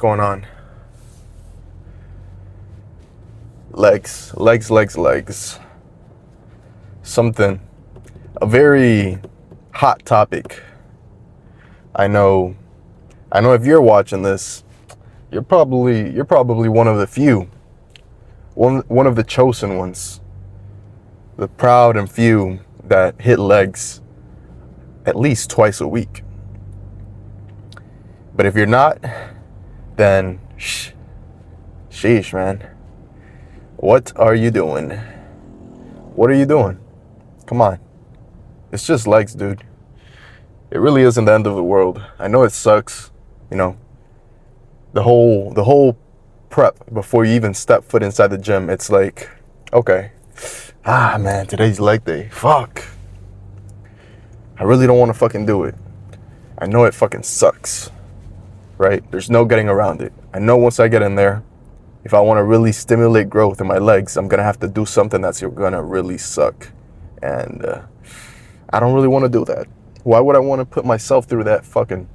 going on? Legs. Something, a very hot topic. I know if you're watching this, you're probably one of the few, one of the chosen ones, the proud and few that hit legs at least twice a week. But if you're not, then sheesh, man. What are you doing? What are you doing? Come on. It's just legs, dude. It really isn't the end of the world. I know it sucks, you know. The whole prep before you even step foot inside the gym, it's like, okay, man, today's leg day. Fuck. I really don't want to fucking do it. I know it fucking sucks, right? There's no getting around it. I know once I get in there, if I want to really stimulate growth in my legs, I'm going to have to do something that's going to really suck. And I don't really want to do that. Why would I want to put myself through that fucking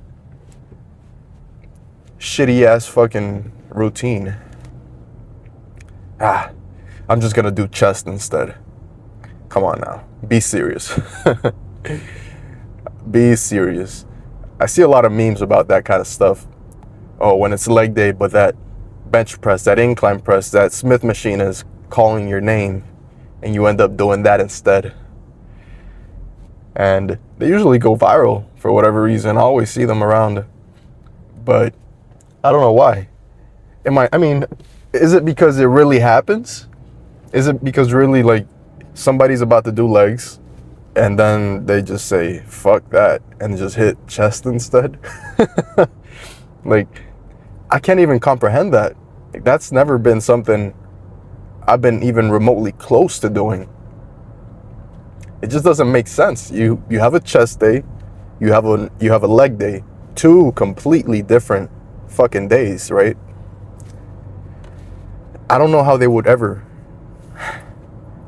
shitty ass fucking routine? I'm just going to do chest instead. Come on now. Be serious. Be serious. I see a lot of memes about that kind of stuff. Oh, when it's leg day, but that bench press, that incline press, that Smith machine is calling your name and you end up doing that instead. And they usually go viral for whatever reason. I always see them around, but I don't know why. Is it because it really happens? Is it because really like somebody's about to do legs and then they just say, fuck that, and just hit chest instead? Like, I can't even comprehend that. Like, that's never been something I've been even remotely close to doing. It just doesn't make sense. You have a chest day, you have a leg day, two completely different fucking days, right? I don't know how they would ever.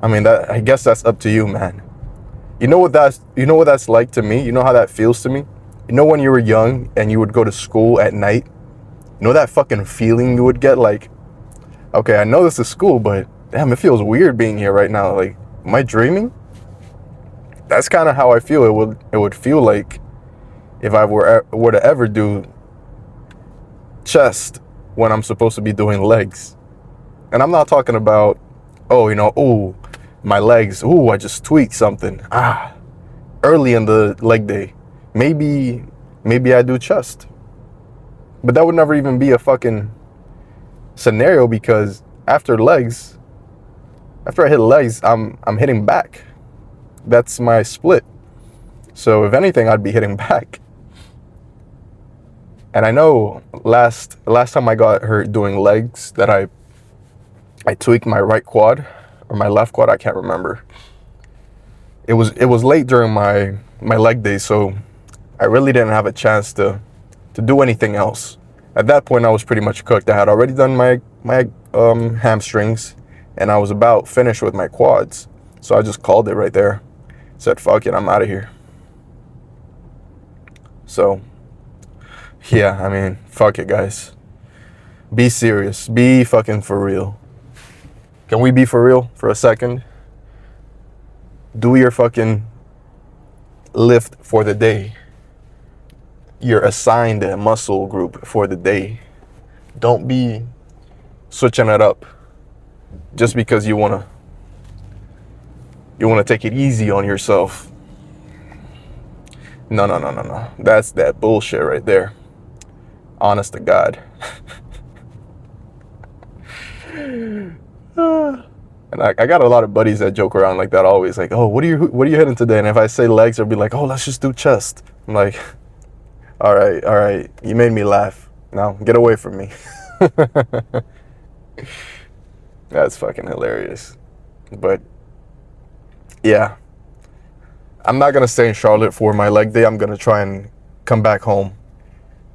I guess that's up to you, man. You know what that's like to me? You know how that feels to me? You know when you were young and you would go to school at night? You know that fucking feeling you would get, like, okay, I know this is school, but damn, it feels weird being here right now. Like, am I dreaming? That's kind of how I feel. It would feel like if I were to ever do chest when I'm supposed to be doing legs. And I'm not talking about, my legs, I just tweaked something. Early in the leg day, maybe I do chest. But that would never even be a fucking scenario, because after I hit legs, I'm hitting back. That's my split. So if anything, I'd be hitting back. And I know last time I got hurt doing legs that I tweaked my right quad or my left quad, I can't remember. It was late during my leg day, so I really didn't have a chance to do anything else. At that point, I was pretty much cooked. I had already done my hamstrings, and I was about finished with my quads. So I just called it right there. Said, fuck it, I'm out of here. So, yeah, fuck it, guys. Be serious. Be fucking for real. Can we be for real for a second? Do your fucking lift for the day. Your assigned muscle group for the day. Don't be switching it up just because you wanna take it easy on yourself. No. That's that bullshit right there. Honest to God. And I got a lot of buddies that joke around like that always, like, oh, what are you hitting today? And if I say legs, they'll be like, oh, let's just do chest. I'm like, all right, you made me laugh. Now get away from me. That's fucking hilarious. But yeah, I'm not gonna stay in Charlotte for my leg day. I'm gonna try and come back home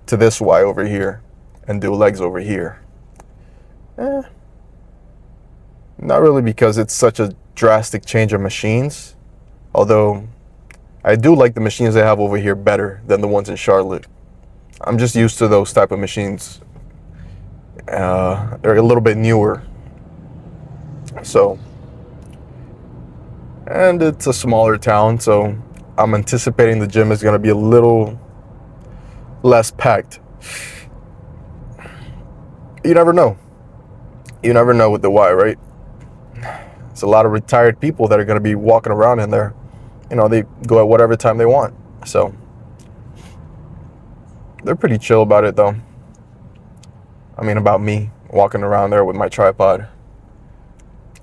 to this Y over here and do legs over here. Not really, because it's such a drastic change of machines. Although I do like the machines they have over here better than the ones in Charlotte. I'm just used to those type of machines They're a little bit newer. So, and it's a smaller town, so I'm anticipating the gym is going to be a little less packed. You never know. You never know with the Y, right? It's a lot of retired people that are going to be walking around in there. You know, they go at whatever time they want. So, they're pretty chill about it, though. I mean, about me walking around there with my tripod.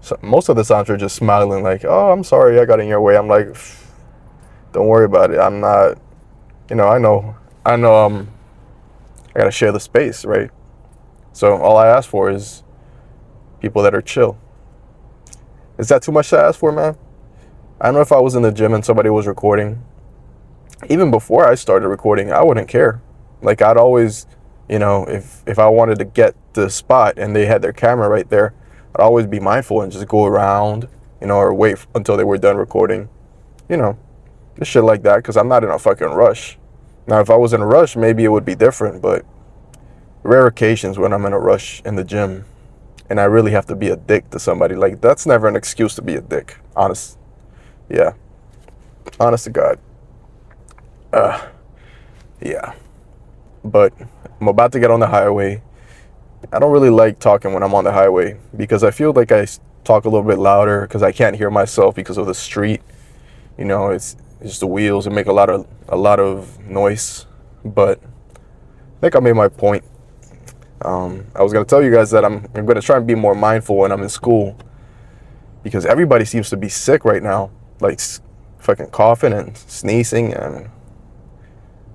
So most of the times are just smiling like, oh, I'm sorry I got in your way. I'm like, don't worry about it. I'm not, I know, I got to share the space, right? So all I ask for is people that are chill. Is that too much to ask for, man? I don't know if I was in the gym and somebody was recording. Even before I started recording, I wouldn't care. Like, I'd always, if I wanted to get the spot and they had their camera right there, I'd always be mindful and just go around, or wait until they were done recording. Just shit like that, because I'm not in a fucking rush. Now, if I was in a rush, maybe it would be different, but rare occasions when I'm in a rush in the gym and I really have to be a dick to somebody, like, that's never an excuse to be a dick. Honest. Yeah. Honest to God. Yeah. But I'm about to get on the highway. I don't really like talking when I'm on the highway because I feel like I talk a little bit louder because I can't hear myself because of the street. It's just the wheels and make a lot of noise. But I think I made my point. I was gonna tell you guys that I'm gonna try and be more mindful when I'm in school because everybody seems to be sick right now, like fucking coughing and sneezing and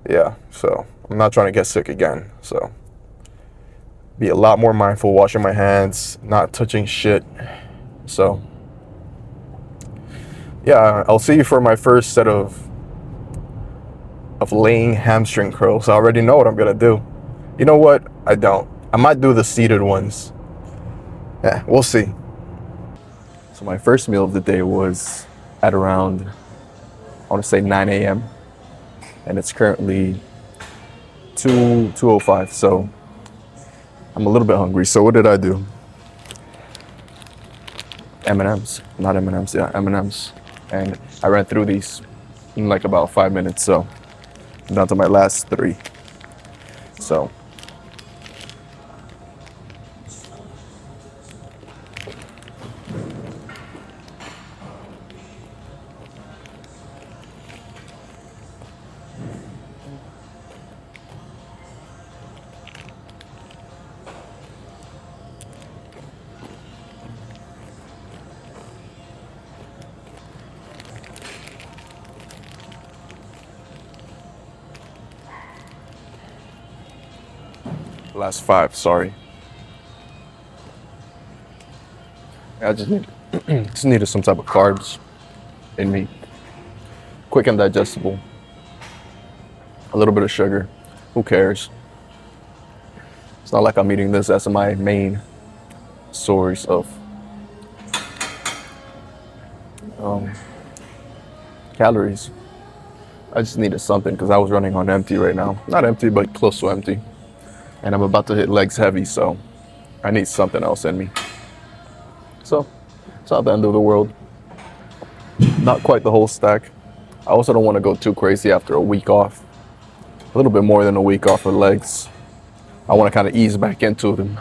yeah. So I'm not trying to get sick again. So be a lot more mindful, washing my hands, not touching shit. So yeah, I'll see you for my first set of laying hamstring curls. I already know what I'm gonna do. You know what? I don't. I might do the seated ones. Yeah, we'll see. So my first meal of the day was at around, I want to say 9 a.m. And it's currently 2:05. So I'm a little bit hungry. So what did I do? M&Ms, not M&Ms, yeah, M&Ms. And I ran through these in like about 5 minutes. So I'm down to my last 3. So last 5, sorry. I just needed some type of carbs in me. Quick and digestible. A little bit of sugar. Who cares? It's not like I'm eating this as my main source of calories. I just needed something because I was running on empty right now. Not empty, but close to empty. And I'm about to hit legs heavy, so I need something else in me. So it's not the end of the world. Not quite the whole stack. I also don't want to go too crazy after a week off. A little bit more than a week off for legs. I want to kind of ease back into them.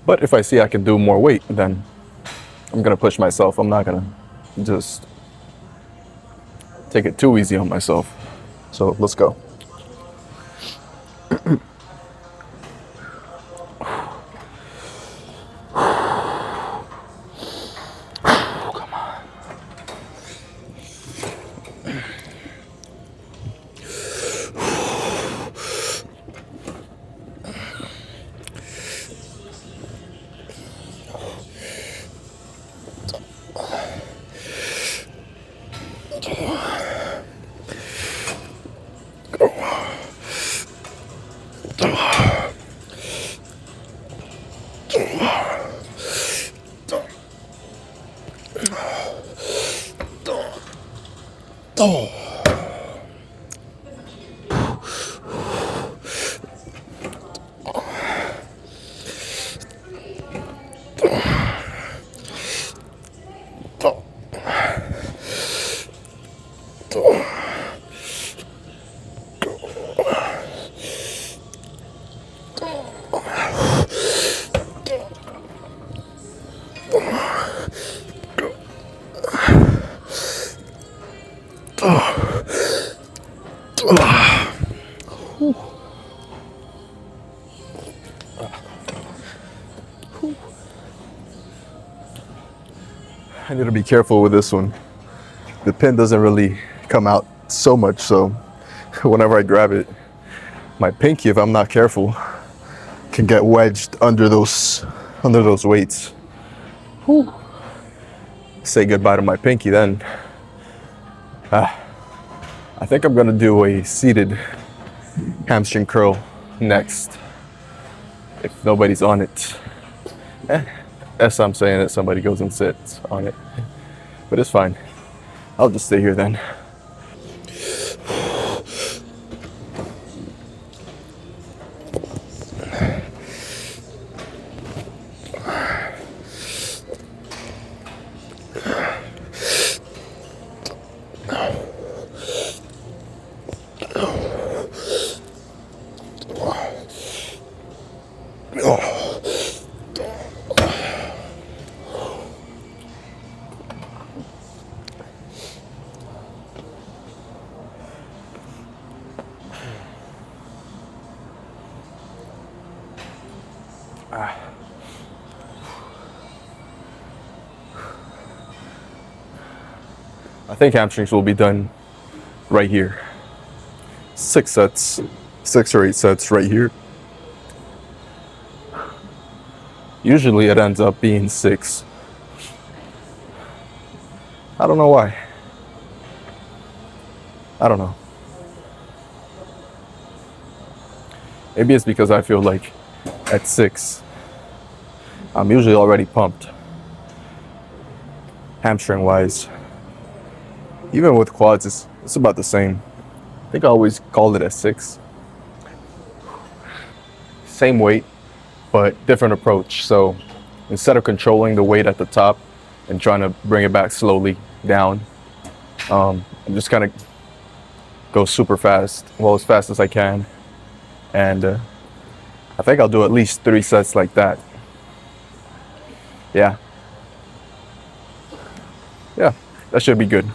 But if I see I can do more weight, then I'm going to push myself. I'm not going to just take it too easy on myself. So let's go. I need to be careful with this one. The pin doesn't really come out so much, so whenever I grab it, my pinky, if I'm not careful, can get wedged under those weights. Whew. Say goodbye to my pinky then. I think I'm gonna do a seated hamstring curl next, if nobody's on it. As I'm saying it, somebody goes and sits on it, but it's fine. I'll just stay here then. I think hamstrings will be done right here. 6 sets, 6 or 8 sets right here. Usually it ends up being 6. I don't know why. I don't know. Maybe it's because I feel like at 6, I'm usually already pumped, hamstring wise. Even with quads, it's about the same. I think I always called it at 6. Same weight, but different approach. So instead of controlling the weight at the top and trying to bring it back slowly down, I'm just kind of go super fast, well, as fast as I can. And I think I'll do at least 3 sets like that. Yeah, that should be good.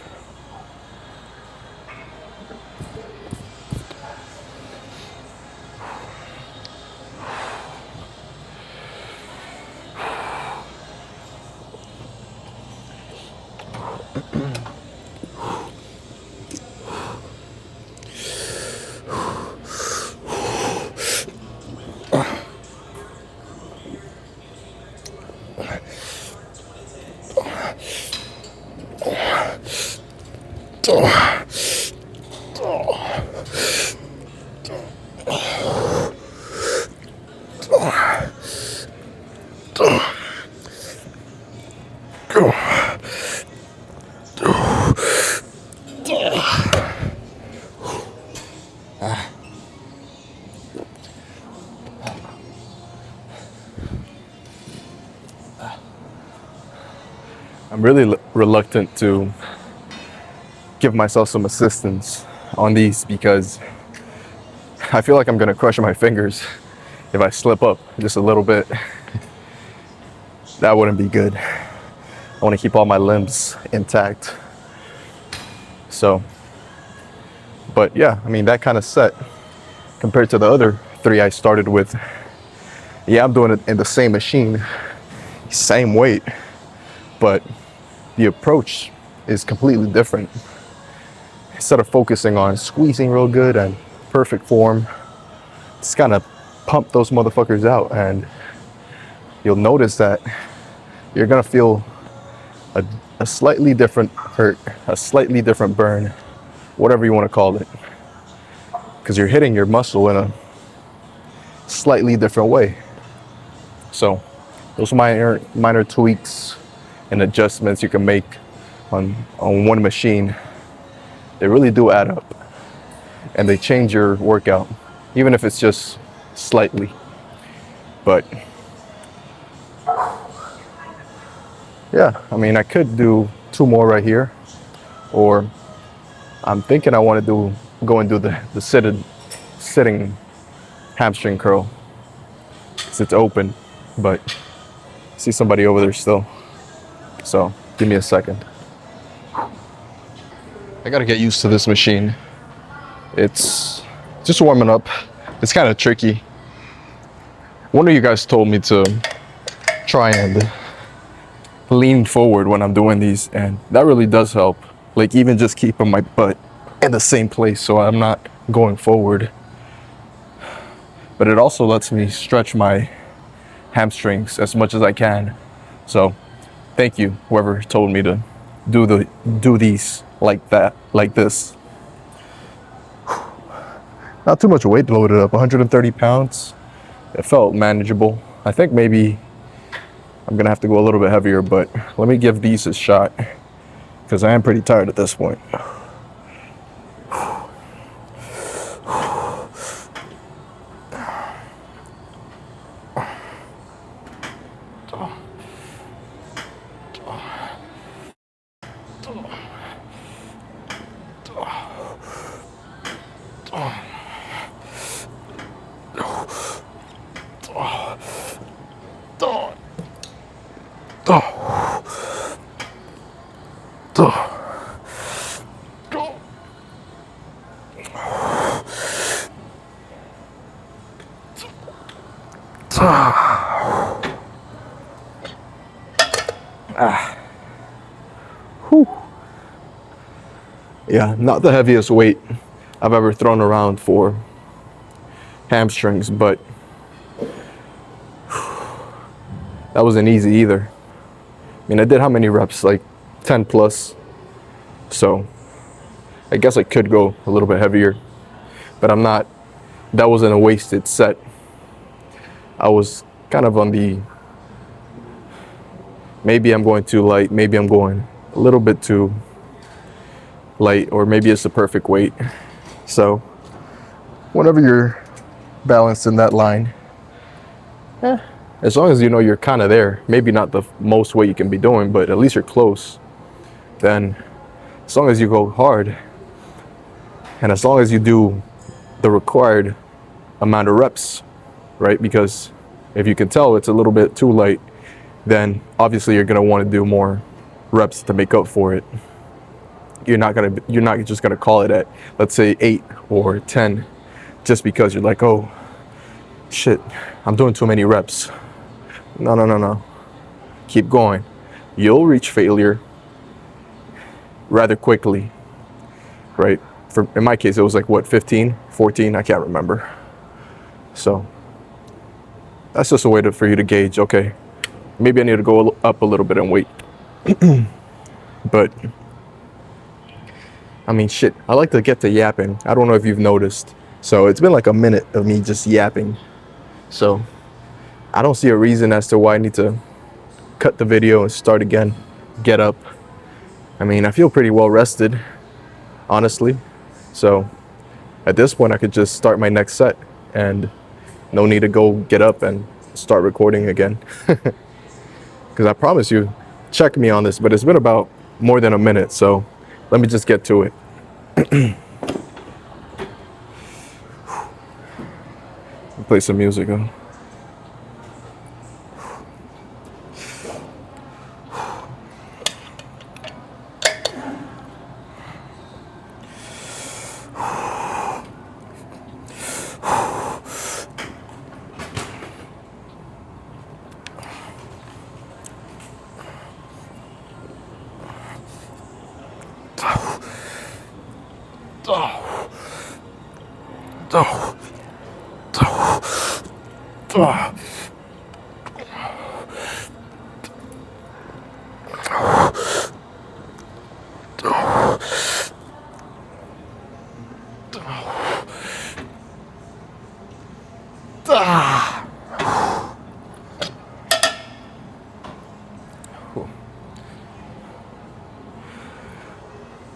I'm really reluctant to give myself some assistance on these because I feel like I'm gonna crush my fingers if I slip up just a little bit. That wouldn't be good. I want to keep all my limbs intact. So, but yeah, I mean, that kind of set compared to the other 3 I started with. Yeah, I'm doing it in the same machine, same weight, but the approach is completely different. Instead of focusing on squeezing real good and perfect form, just kind of pump those motherfuckers out, and you'll notice that you're gonna feel a slightly different hurt, a slightly different burn, whatever you want to call it, because you're hitting your muscle in a slightly different way. So those minor tweaks and adjustments you can make on one machine, they really do add up, and they change your workout, even if it's just slightly. But yeah, I mean, I could do 2 more right here, or I'm thinking I want to go and do the sitting hamstring curl. It's open, but I see somebody over there still. So give me a second. I gotta get used to this machine. It's just warming up. It's kind of tricky. One of you guys told me to try and lean forward when I'm doing these, and that really does help. Like even just keeping my butt in the same place so I'm not going forward. But it also lets me stretch my hamstrings as much as I can. So thank you, whoever told me to do these like that, like this. Not too much weight loaded up, 130 pounds. It felt manageable. I think maybe I'm gonna have to go a little bit heavier, but let me give these a shot because I am pretty tired at this point. Yeah, not the heaviest weight I've ever thrown around for hamstrings, but that wasn't easy either. I mean, I did how many reps? Like 10 plus. So I guess I could go a little bit heavier, but I'm not. That wasn't a wasted set. I was kind of on the, maybe I'm going too light, maybe I'm going a little bit too light, or maybe it's the perfect weight. So whenever you're balanced in that line, as long as you know you're kind of there, maybe not the most weight you can be doing, but at least you're close, then as long as you go hard and as long as you do the required amount of reps, right? Because if you can tell it's a little bit too light, then obviously you're going to want to do more reps to make up for it. You're not just gonna call it at, let's say 8 or 10 just because you're like, oh shit, I'm doing too many reps. No. Keep going. You'll reach failure rather quickly, right? In my case, it was like what, 15, 14, I can't remember. So that's just a way for you to gauge, okay, maybe I need to go up a little bit in weight. But I mean, shit, I like to get to yapping. I don't know if you've noticed. So it's been like a minute of me just yapping. So I don't see a reason as to why I need to cut the video and start again, get up. I mean, I feel pretty well rested, honestly. So at this point, I could just start my next set and no need to go get up and start recording again. Because I promise you, check me on this, but it's been about more than a minute. So let me just get to it. Play some music, huh?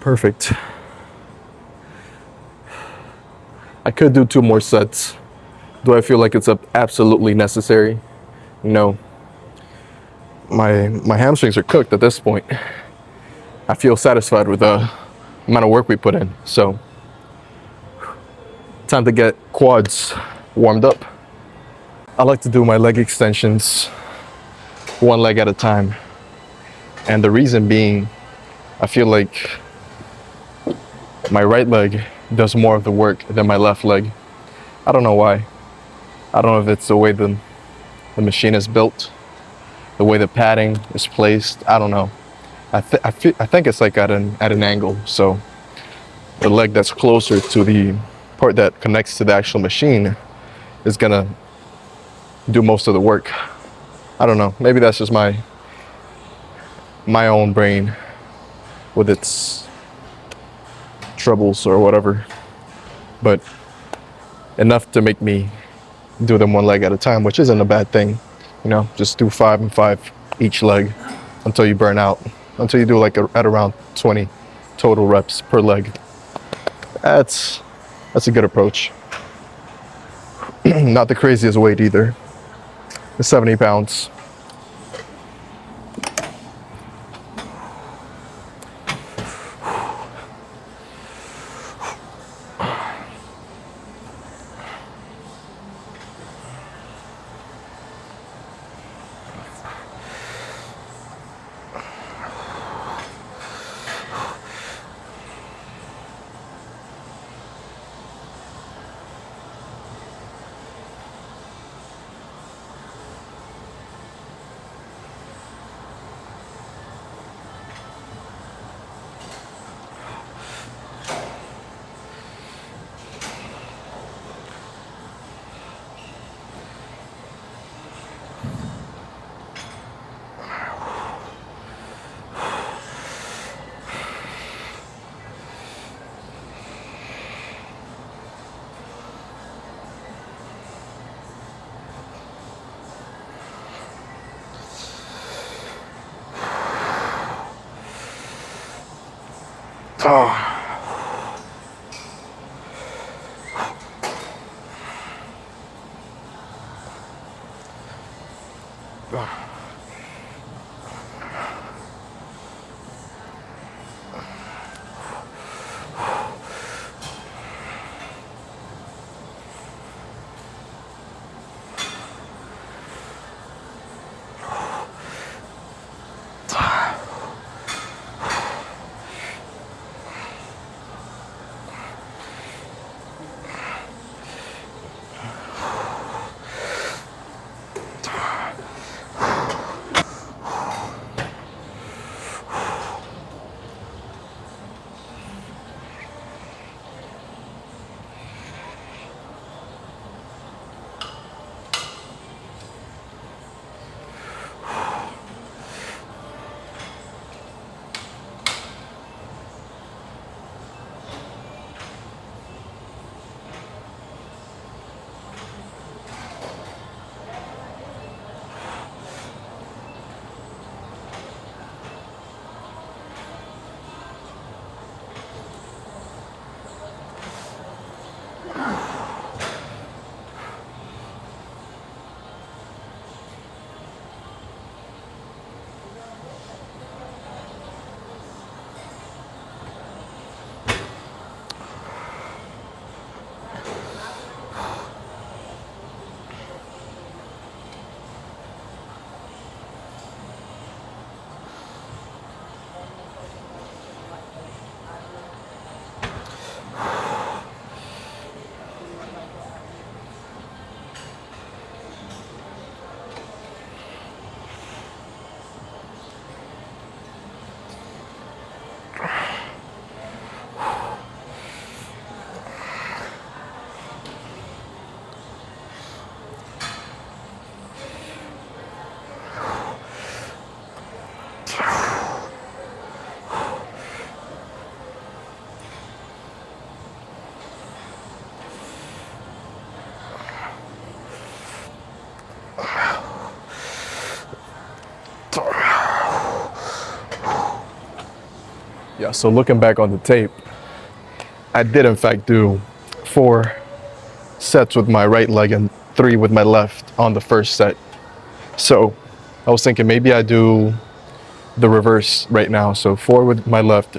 Perfect. I could do 2 more sets. Do I feel like it's absolutely necessary? No. My hamstrings are cooked at this point. I feel satisfied with amount of work we put in. So time to get quads warmed up. I like to do my leg extensions one leg at a time. And the reason being, I feel like my right leg does more of the work than my left leg. I don't know why. I don't know if it's the way the machine is built, the way the padding is placed. I don't know. I think it's like at an angle. So the leg that's closer to the part that connects to the actual machine is gonna do most of the work. I don't know. Maybe that's just my own brain with its troubles or whatever. But enough to make me do them one leg at a time, which isn't a bad thing. You know, just do 5 and 5 each leg until you burn out, until you do like at around 20 total reps per leg. That's a good approach. Not the craziest weight either. It's 70 pounds. Oh. Yeah, so looking back on the tape, I did in fact do 4 sets with my right leg and 3 with my left on the first set. So I was thinking maybe I do the reverse right now. So 4 with my left,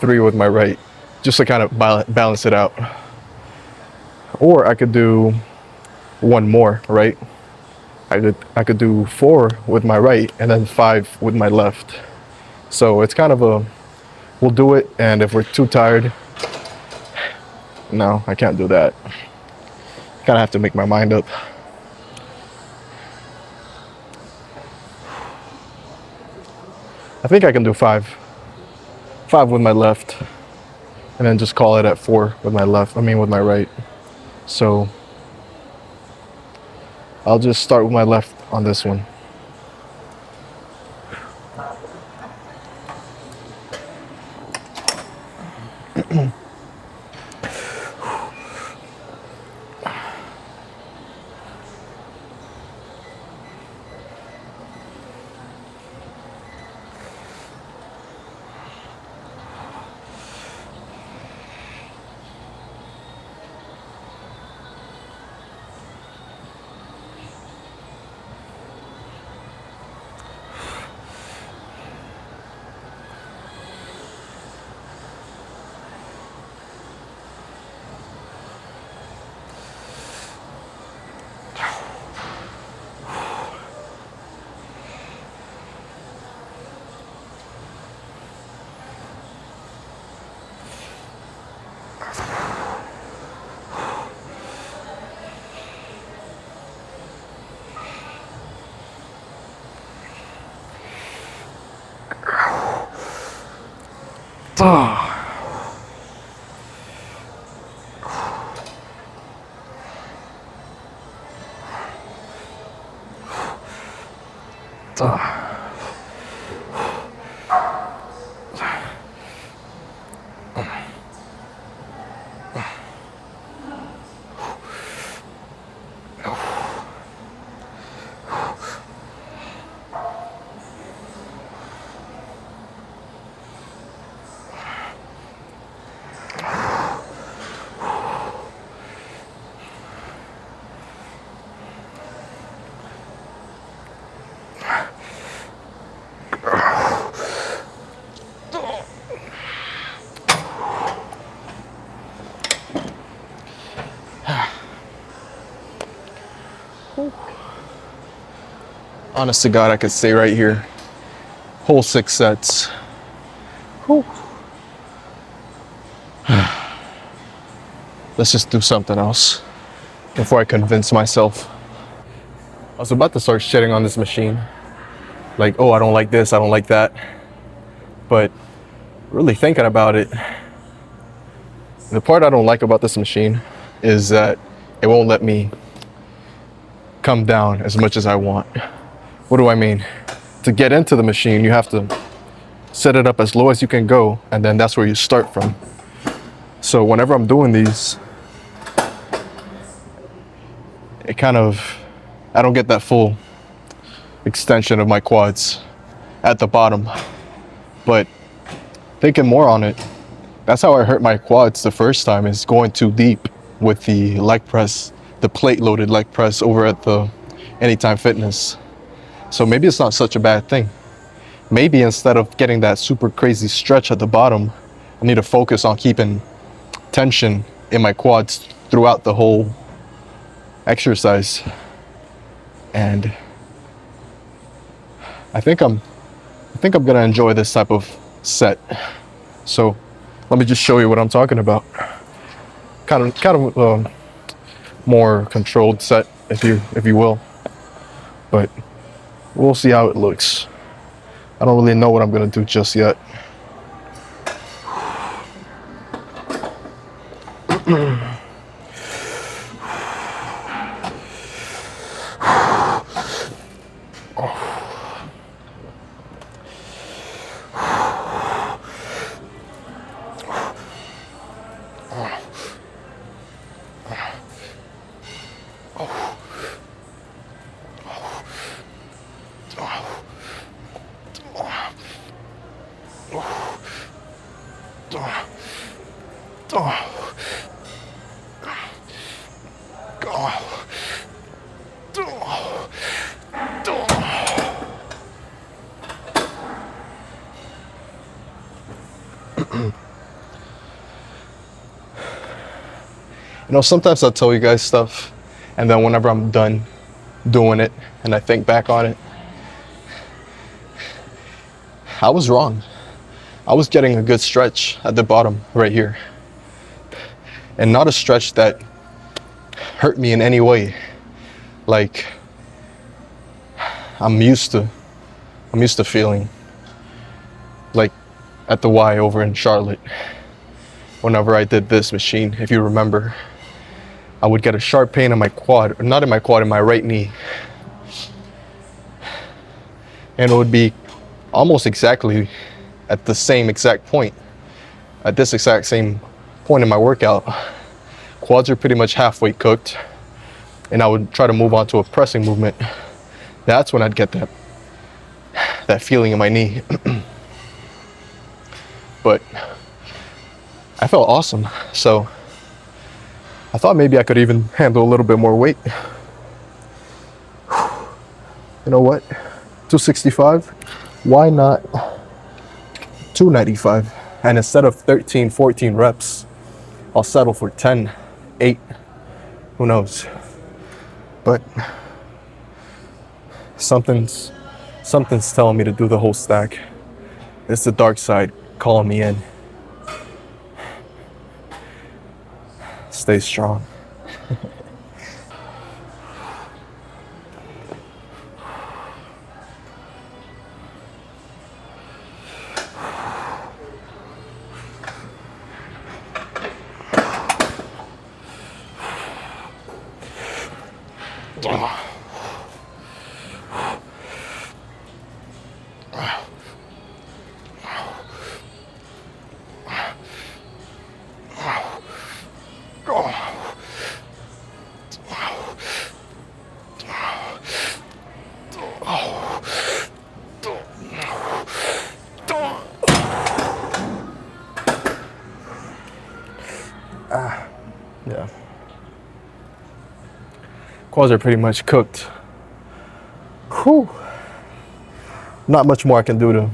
3 with my right, just to kind of balance it out. Or I could do one more, right? I could do 4 with my right and then 5 with my left. So it's kind of a, we'll do it, and if we're too tired, no, I can't do that. Kind of have to make my mind up. I think I can do 5 with my left, and then just call it at 4 with my left, with my right. So I'll just start with my left on this one. Honest to God, I could stay right here. Whole 6 sets. Whew. Let's just do something else before I convince myself. I was about to start shitting on this machine. Like, oh, I don't like this, I don't like that. But really thinking about it, the part I don't like about this machine is that it won't let me come down as much as I want. What do I mean? To get into the machine, you have to set it up as low as you can go, and then that's where you start from. So whenever I'm doing these, it kind of, I don't get that full extension of my quads at the bottom. But thinking more on it, that's how I hurt my quads the first time, is going too deep with the leg press, the plate loaded leg press over at the Anytime Fitness. So maybe it's not such a bad thing. Maybe instead of getting that super crazy stretch at the bottom, I need to focus on keeping tension in my quads throughout the whole exercise. And I think I'm gonna enjoy this type of set. So let me just show you what I'm talking about. Kind of more controlled set, if you will. But we'll see how it looks. I don't really know what I'm gonna do just yet. You know, sometimes I'll tell you guys stuff, and then whenever I'm done doing it and I think back on it, I was wrong. I was getting a good stretch at the bottom right here. And not a stretch that hurt me in any way. Like, I'm used to feeling like at the Y over in Charlotte. Whenever I did this machine, if you remember, I would get a sharp pain in my quad, or not in my quad, in my right knee. And it would be almost exactly at the same exact point, at this exact same point in my workout. Quads are pretty much halfway cooked, and I would try to move on to a pressing movement. That's when I'd get that feeling in my knee. But I felt awesome, so I thought maybe I could even handle a little bit more weight. You know what? 265? Why not 295? And instead of 13, 14 reps, I'll settle for 10, 8, who knows? But something's telling me to do the whole stack. It's the dark side calling me in. Stay strong. Yeah. Quads are pretty much cooked. Whew. Not much more I can do to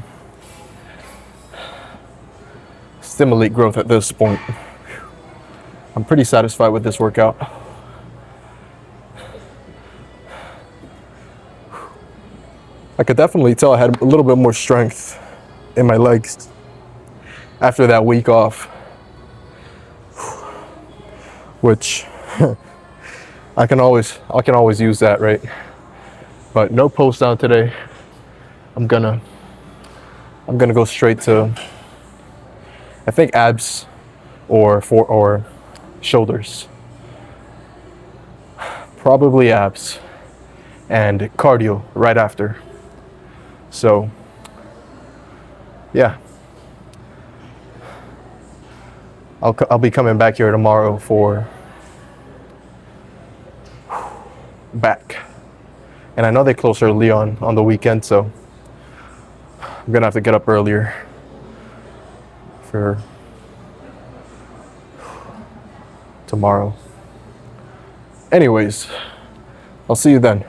stimulate growth at this point. I'm pretty satisfied with this workout. I could definitely tell I had a little bit more strength in my legs after that week off, which I can always use that, right? But no post down today. I'm gonna go straight to, I think, abs or shoulders. Probably abs and cardio right after. So yeah, I'll be coming back here tomorrow for back. And I know they close early on the weekend, so I'm gonna have to get up earlier for tomorrow. Anyways, I'll see you then.